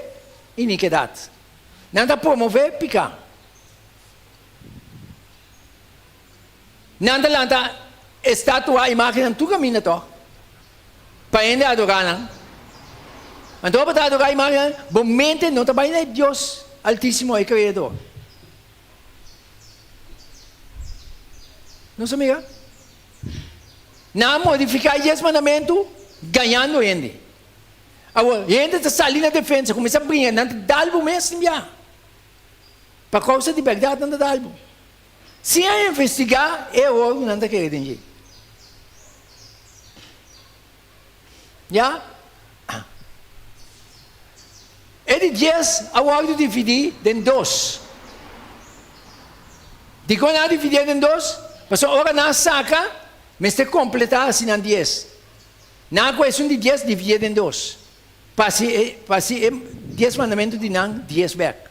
iniquidade. Não está promover picar. Não está estatuar a imagem em tu caminho, para ainda adorar, não. Então, para adorar a imagem, bom mente não está bem Deus Altíssimo e Criador. Não se amiga? Não modificar esse mandamento, ganhando ainda. Agora, ainda está saindo na defesa, começa a brincar, não está dando mesmo, já. Para causa de verdade, não está dando. Se eu investigar, eu não está querendo entender. Já? Ele diz, agora dividir em 2. De quando eu dividir em 2, mas agora não saca, mas tem que completar assim em 10. Não é questão de 10 dividir em 2. Para se 10 mandamentos de não 10 back.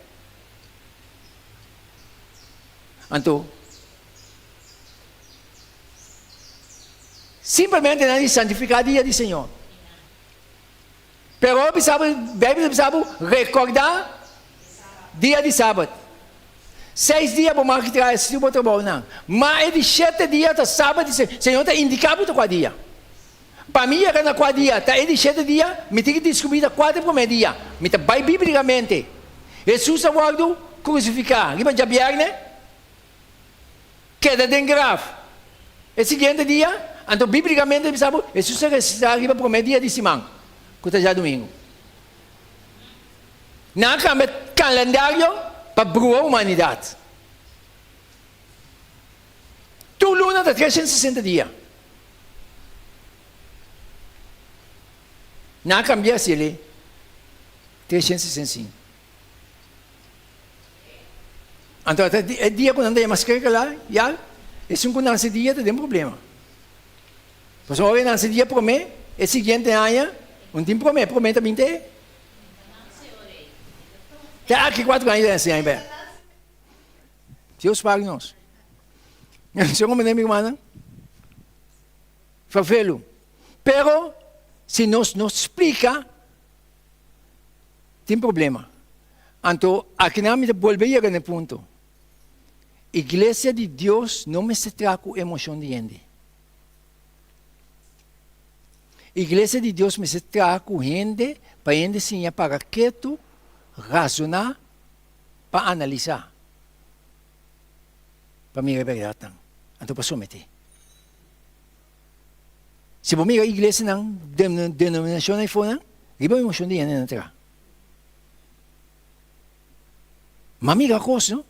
Então, simplesmente não santificar o dia do Senhor. Pero precisamos recordar dia de sábado. 6 dias para marcar tirar esse tipo de trabalho, não. Mas é de 7 dias de sábado, o Senhor está indicado para dia. Para mim, era na 4 dias, é de 7 dias, me tem que descobrir 4 primeiros dias. Me está bem biblicamente. Jesus está guardado crucificado. Lembra de viernes? Queda de grave. O seguinte dia, então, biblicamente, Jesus está arriba para o primeiro dia de semana. Que já domingo. Não cambia calendário para a humanidade. Tu luna de 360 dias. Não cambia se ele 365. Então, é dia quando anda mais que lá, já, esse quando nasce dia tem problema. Porque se alguém nasce dia para mim, é seguinte ano, tem promete também tem. Tem aqui 4 anos assim aí, bem. Deus pague nós. Se eu me lembro, irmã, Farfelo. Pero, se nos explica, tem problema. Então, aqui na minha volver no ponto. Igreja de Deus não me se trata com emoção de gente. Igreja de Deus me se trata com gente, para gente ensinar para quieto, razonar, para analisar. Para me revelar. Então, para someter. Se você mira a igreja na denominação aí fora, riba emoção de gente não terá. Mas mira a coisa, não?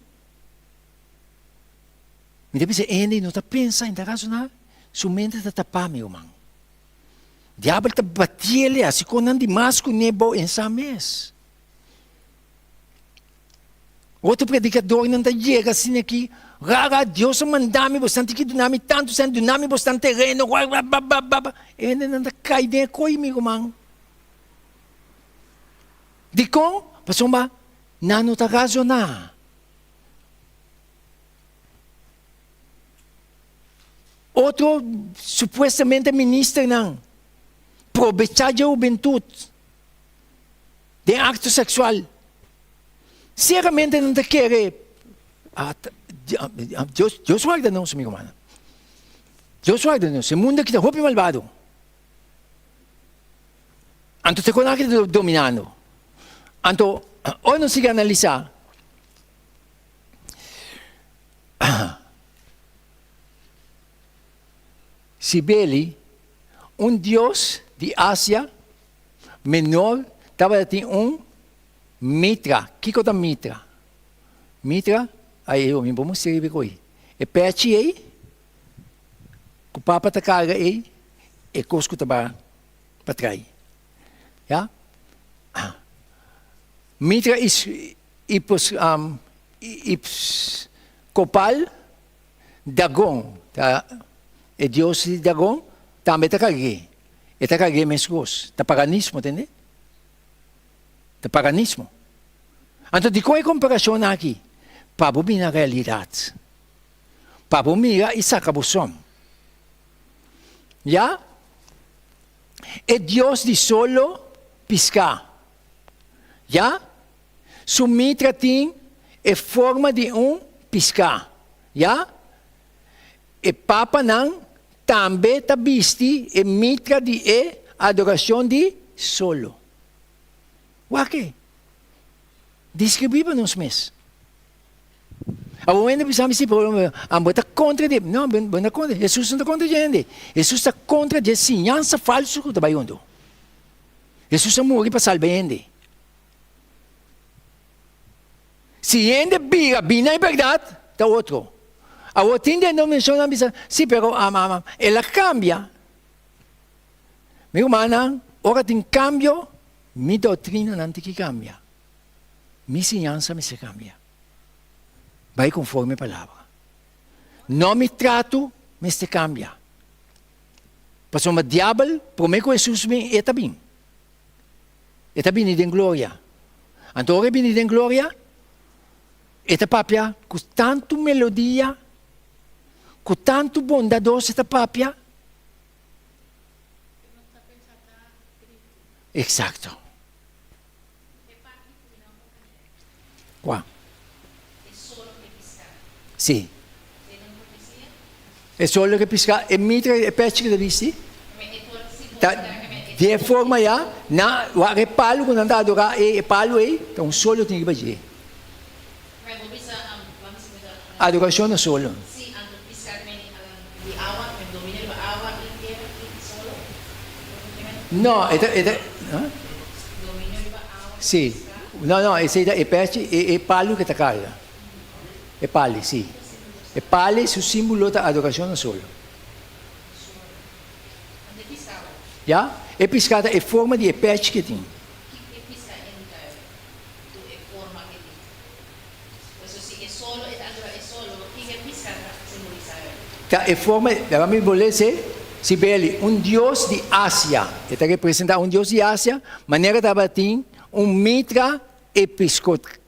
Me deve ser gente não está pensando, não está razonando, sua mente está tapada, meu irmão. Diabo está batendo, assim como não demais com nebo em sa mês. Outro predicador não está chega assim aqui, rara, Deus manda-me bastante que do-me tanto, do-me bastante terreno, ele não está caindo de coi, meu irmão. De como? Passou uma, não está razonando. Outro, supostamente ministro, não. Aproveitar a juventude de acto sexual. Seriamente não te quer. Deus guarda não, amigo humano. Deus guarda não. Esse mundo que está roupa malvado. Então, te conhece dominando. Então, hoje não se analisar. Cibele, Deus de Ásia menor, estava tendo mitra. O que é mitra? Mitra, aí eu me vou mostrar para você. É peixe aí, o papa está carga aí, e cosco está para trás. Ja? Mitra copal, dagon. E Deus de dagon, também está carregando. Está carregando mesmos. Está paganismo, entende? Está paganismo. Então, de qual é a comparação aqui? Para mirar a realidade. Para mirar e sacar o som. Já? É Deus de solo piscar. Já? Sumitra tem a forma de piscar. Já? E Papa não também está visto e mitra de adoração de solo. O que? Descrevemos mesmo. A momento pensamos assim, a está contra de, não, não está contra, Jesus não está contra de gente. Jesus está contra de ensinança falsa que está indo. Jesus está morrendo para salvar gente. Se gente vira, bem é verdade, está outro. A outra denominação não diz, sim, pero ela cambia. Meu irmão, ora tem cambio, minha doutrina não tem que cambiar. Minha ensinança me se cambia. Vai conforme a palavra. Não me trato, me se cambia. Porque o diabo, promete que Jesus me está bem. Está bem em glória. Então, ora bem em glória, está papia com tanto melodia, com tanto bondadoso esta papia. Exato. Qua? Sì. È solo che pesca e mitra e pesca da visti? Di forma ya na wa che palo con andato ra e palo e un solo tinha que fazer. Adorazione solo. No, sì. No, è pesce e palo che ti carga. E pali, sì. E pali su simbolo di adorazione solo. Ja? E pescata è forma di pesce che tiene. È forma, mi volesse, si vede un Dio di Asia, e ti rappresenta un Dio di Asia, maniera da battere un mitra e pescot.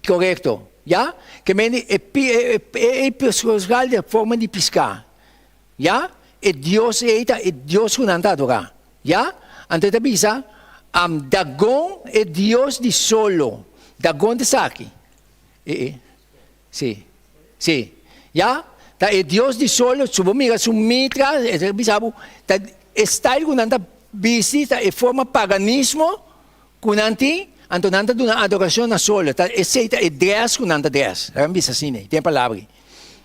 Corretto, ja? Che meni è pescosgal di forma di pesca. Ya? E Dios eita, e Dios kunanta adorar. Ya? Anto ita bisa, Dagon é Deus de solo. Dagon de Saki. Sim. Sim. Já? Tá é Deus de solo, subomira sumitra, bisabo, tá style kunanta visita e forma paganismo kunanti, anto nanta duna adoração na solo. Tá aceita e dress kunanta dress. Bisa assim, tem palavra.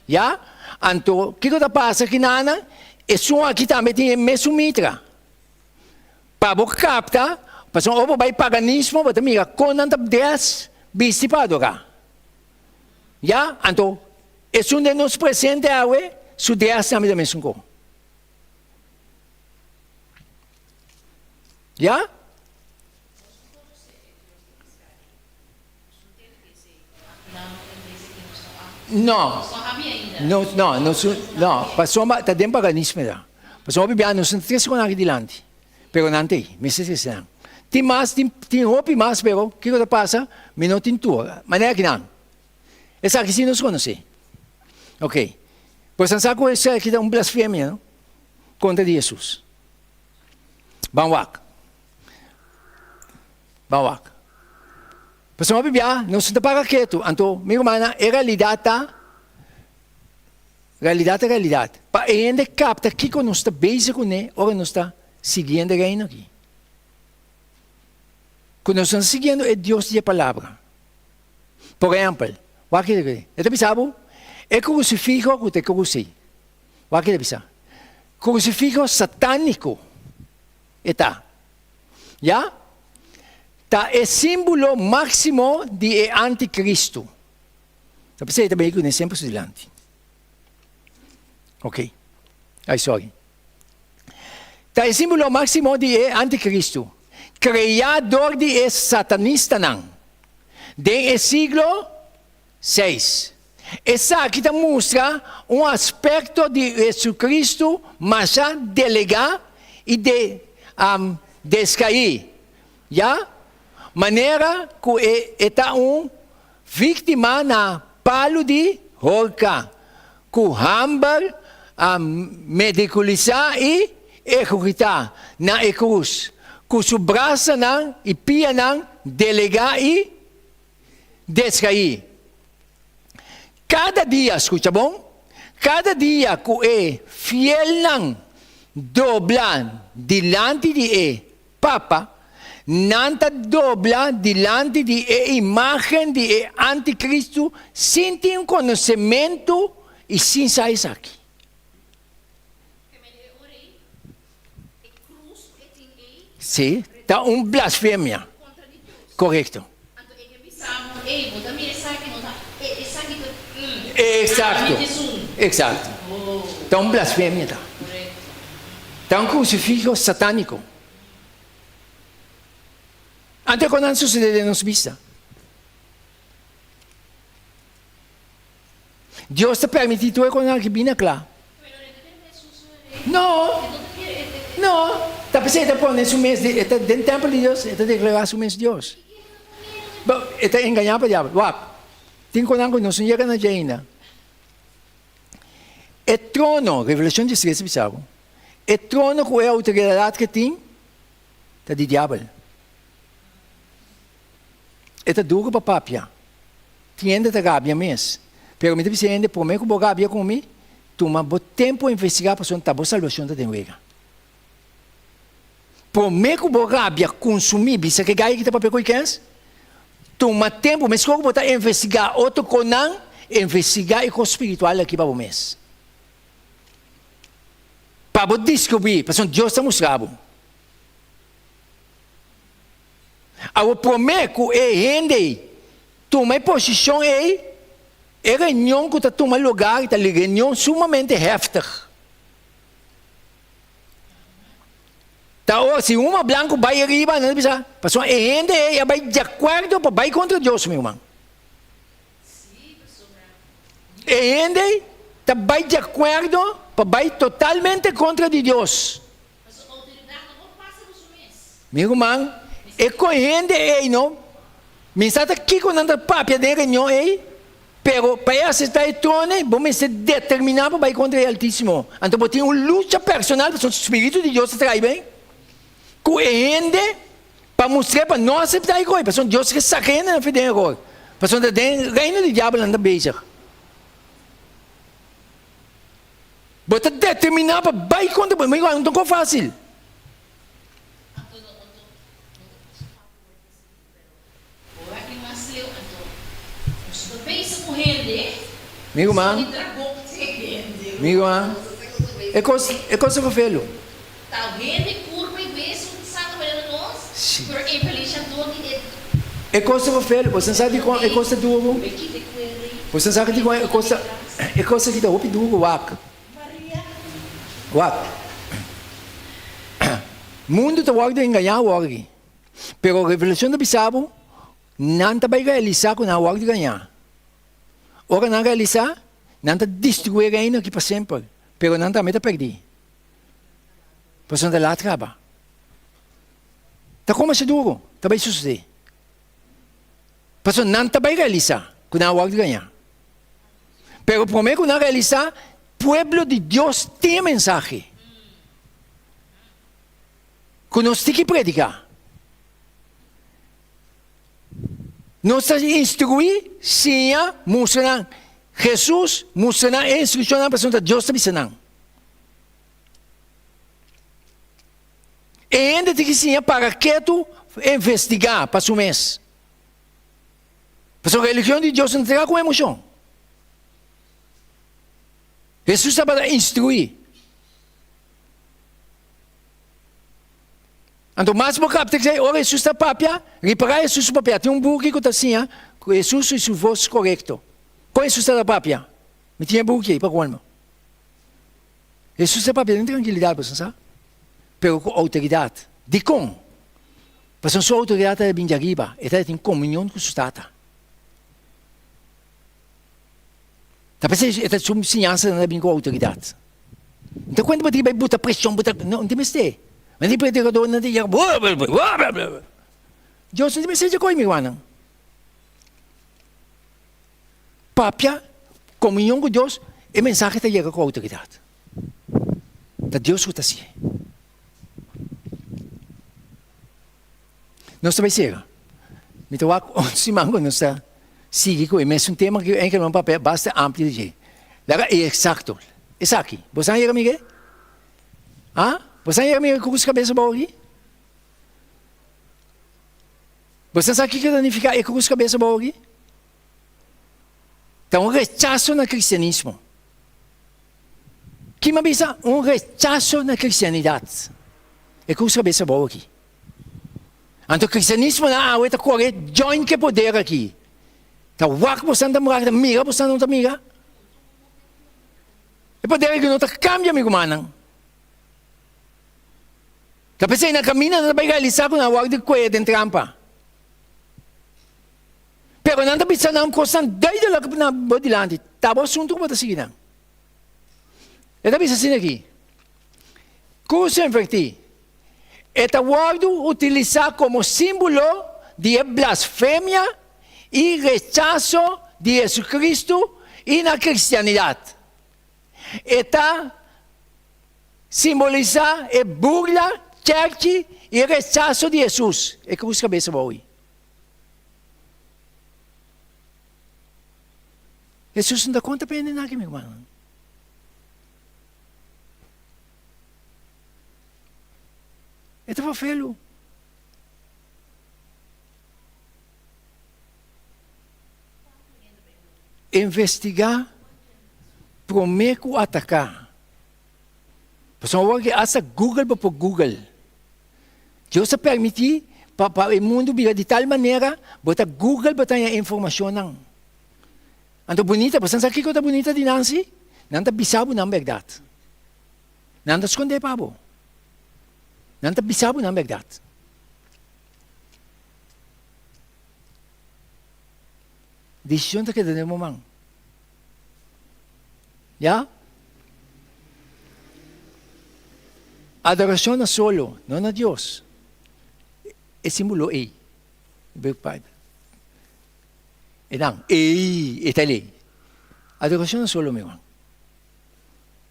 Já? Anto, kiko ta passa kinana, e sua aqui também tem mesumitra. Para capta, para o vai paganismo, para mira, com nanta dress, visi para adorar. Já? Anto, é um de nos presente awe, su dress também mesmo. Já? Não. Não, passou tá dentro paganismo já. Passou bibia não são três com aqui dilante. Pero nanti, me se não. Tem mais, tem roupa mais, pero que coisa passa? Me não tem tua. Maneira que não. Essa aqui sim nos conhece. Ok. Pois não sabe que essa aqui é blasfêmia, não? Contra Jesus. Vamos lá. Passou a bibia, não se para quieto. Então, minha irmã, é realidade. Para ainda capta que nós está basic com ele, ou nós está seguindo o reino aqui. Quando nós estamos seguindo é Deus e a palavra. Por exemplo, o que é? Você pensava? É crucifixo que você cruci. O que é pensar? Crucifixo satânico. Está. Já? Tá é símbolo máximo de anticristo. Você precisa também com um exemplo adiante. Ok. Ai, sorry. Tá é símbolo máximo de anticristo. Criador de satanista não. De siglo 6. Essa aqui mostra um aspecto de Jesus Cristo, mas já delegar e de descair. Já? Maneira que está vítima na palo de horca. Com hambar, mediculizar e executar na cruz. Com o braço não e pia não delegar e descair. Cada dia, escuta bom? Cada dia que é fiel não dobla diante de Papa, nanta dobla diante de imagem de anticristo sem ter um conhecimento e sem sair aqui. Sim, está blasfêmia. Correto. Exato. Está blasfêmia. Está crucifixo satânico. Antes quando não sucede nos vista. Deus te permitido quando que vem claro. Não. Está pensando por nesse mês dentro do templo de Deus, está declarado o mês de Deus. Está enganado para o diabo. Tem quando não se chega na Jaina. É trono, Revelação 13, pessoal. É trono com a autoridade que tem, está de diabo. É duro para papia. Tiende a gabia mesmo. Pero me disse ainda, por mim que o gabia comigo, toma bom tempo a investigar para a boa salvação da dengueira. Por mim que o gabia consumir, bisa que gai que está para pegar quem? Toma tempo, mas como botar investigar outro conan, investigar o espiritual aqui para o mês. Para descobrir, para Deus está mostrando. Ao prometo é rende, toma posição aí, é reunião que está tomando lugar, está reunião sumamente heftig. Tá, se uma branco vai arriba, não precisa, passou é rende, é vai de acordo para vai contra Deus, meu irmão. É rende, tá vai de acordo para vai totalmente contra de Deus. Meu irmão, é corrente não. Me está aqui com a papia de reunião aí. Pero para aceitar o trono, vamos ser determinados para ir contra o Altíssimo. Então, vamos ter uma luta personal, porque o Espírito de Deus traz bem. Com a gente, para mostrar para nós aceitar a coisa. Porque Deus que saca na frente agora. Porque o reino do diabo anda beijar. Bota determinado para ir contra, mas não é fácil. Amigo, mano. Amigo, mano. É coisa para filho. É coisa para filho. Você sabe que é coisa duro. Você sabe que é coisa que dá roupa duro, wak. Mundo está guardando enganar o orgue. Pero a revelação do bisabo não está vai realizar com a guarda ganhar. Ora não realizar, não está destruir ainda aqui para sempre. Pero não está perder. Porque não lá traba. Está como se duro, está bem suceder. Porque não está vai realizar com a guarda ganhar. Pero primeiro que não realizar, pueblo de Deus tem mensagem. Que nós temos que predicar. Nós temos que instruir, sim, mostrar Jesus, mostrar a instrução da pessoa de Deus está ensinando. E ainda tem que ensinar para que tu investigar para o mês. Porque a religião de Deus não terá com emoção. Jesus está para instruir. Então, mais por capta que ora Jesus está papia, reparar Jesus papia. Tem burro que está assim, Jesus é sua voz correto. Qual Jesus está papia? Me tinha burro aqui, para qual? Jesus está papia, tem tranquilidade, você sabe? Pero com autoridade. De como? Porque a sua autoridade é bem de arriba, e tem comunhão com o Estado. Talvez essa sua ensinança não é bem com autoridade. Então, quando você vai botar pressão, não tem mais ter. Mas nem predicador não tem. Deus não tem mais coisa, meu irmão. Papia, comunhão com Deus, é mensagem que chega com autoridade. Da Deus que está assim. Nós também chega. Me estou a se mango, nós está sigue com o mesmo tema que é um papel bastante amplo de. Lá é exato. Isso aqui. Você não é amigo? Ah? Você não é amigo com os cabeças boas aqui? Você sabe o que significa com os cabeças boas aqui? Então, rechaço no cristianismo. Que me pensa? Rechaço na cristianidade. É com os cabeças boas aqui. Então, o cristianismo não é correto, join que poder aqui. Então, wak você não está mira, você não está mira. E poder que não está cambia, amigo mano. Kapag sa inakamina, não vai realizar com a wak de coelho em trampa. Pero não está pensando na coisa daí de lá na bodilante. Tá bom, assunto para seguir. E está pensando assim aqui. Curso invertir. Esta word utilizar como símbolo de blasfémia e rechazo de Jesucristo e na cristianidade. Esta simboliza e burla, church e rechazo de Jesus. É que os cabeça boa. Jesus não dá conta para ele aqui, meu irmão. Ito feio. Investigar, prometo atacar. Pessoal, asa Google para Google. Deus permite para o mundo virar de tal maneira, bota Google para ter informação não. Então bonita, você sabe que coisa bonita de Nancy? Não está bisabo na verdade. Não está esconder para bo. Não está bisabo na verdade. Decisão que devemos tomar. Já? Adoração a solo, não a Deus. É símbolo A. Edang, itali. Adorasyon solo mo yun.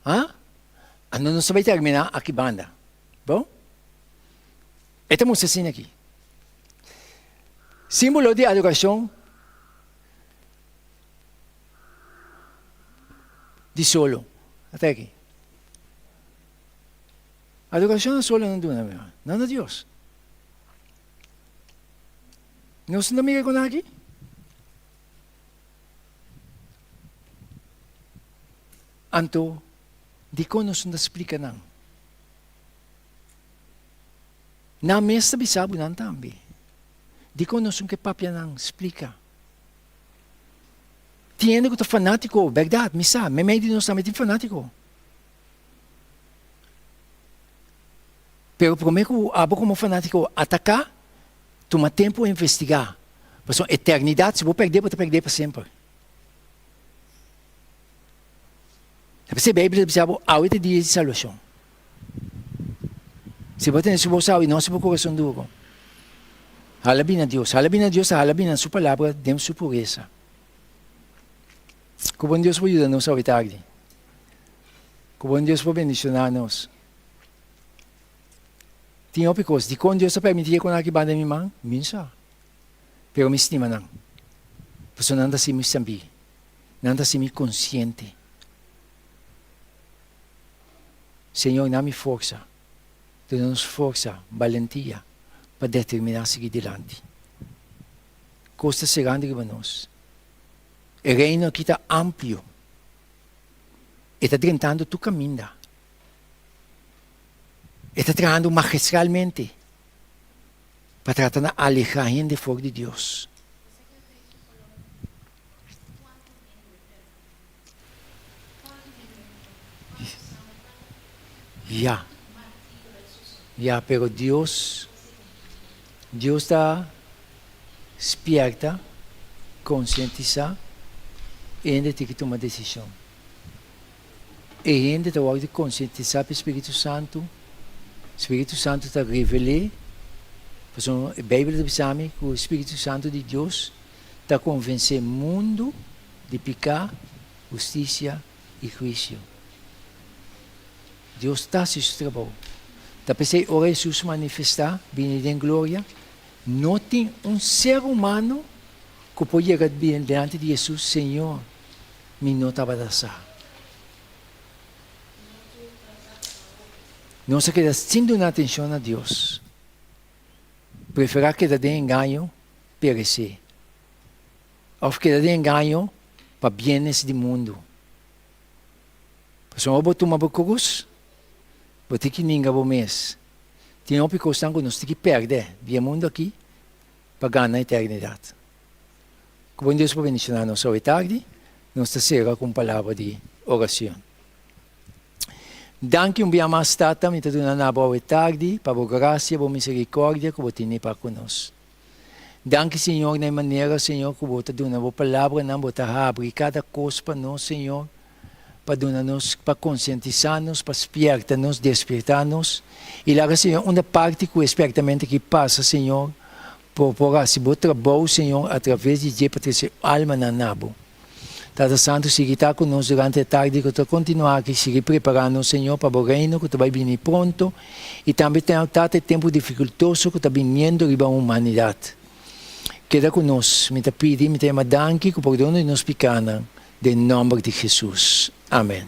Ha? Ano nung sabay termina, akibanda. Bom? Ito mo sasin aqui. Símbolo de adoração de solo. Até aqui. Adoração solo não duna, meu. Não é Deus. Não se namiga com aqui? Anto, di ko nos explica não. Na mesa bisabo nan tambi. Di ko nos que papia não explica. Tiene que fanático, verdade, misa, me meio de nós também fanático. Pero por mim que abo como fanático atacar, toma tempo a investigar. Mas a eternidade, se vou perder para sempre. Você a Bíblia diz, há 8 dias de salvação. Se você tem esse bolsão e não se for coração duro, halabin a Deus, halabin a sua palavra, demos sua pureza. Que bom Deus pode ajudar-nos a tarde. Que bom Deus pode bendicionar-nos. Tinha picos, de quando Deus permitia que eu não banda minha mão, minsa. Pero me estima não. Porque não anda assim me sambi, não anda assim me consciente. Senhor, dá-me força, dá-nos força, valentia, para determinar seguir adiante. Costa chegando para nós. O reino aqui está amplo. Está tentando tu caminho. Está tratando magistralmente para tratar de alejar a gente fora de Deus. Ya, pero Deus está despierta, conscientiza, e ainda tem que tomar decisão. E ainda está de conscientizar para o Espírito Santo. O Espírito Santo está revelando, porque a Bíblia diz que o Espírito Santo de Deus está convencendo o mundo de pecado, justiça e juízo. Deus está se trabalhando. Tapi se ora Jesus manifestar, vindo em glória, não tem ser humano que pode chegar bem diante de Jesus, Senhor, me nota para dar. Não se queda sem dar atenção a Deus. Preferir quedar de engano, perecer. Ou quedar de engano para bienes do mundo. Se eu botar uma cruz, vou ter que ninguém vou mês. Tem uma coisa que nós temos que perder do mundo aqui para ganhar a eternidade. Como Deus pode bendicionar-nos hoje tarde, nós estamos com palavra de oração. Danke dia mais tata, me taduna na boa tarde, para a graça, para a misericórdia que você tem para conosco. Danke, Senhor, na maneira, Senhor, que você dá a palavra, não você abre cada coisa para nós, Senhor, para dar-nos, para conscientizar-nos, para despertar-nos, despertar-nos. E lá, Senhor, uma parte que o espertamento que passa, Senhor, por assim, você trabalha, Senhor, através de Deus, para ter alma na nabo. Tata Santo, siga estar conosco durante a tarde, que tu continuar aqui, siga preparando, Senhor, para o reino, que tu vai vir pronto. E também tem tempo dificultoso que está vindo riba a humanidade. Queda conosco, me pedi, me danke, que por dono de nos picana, em nome de Jesus. Amém.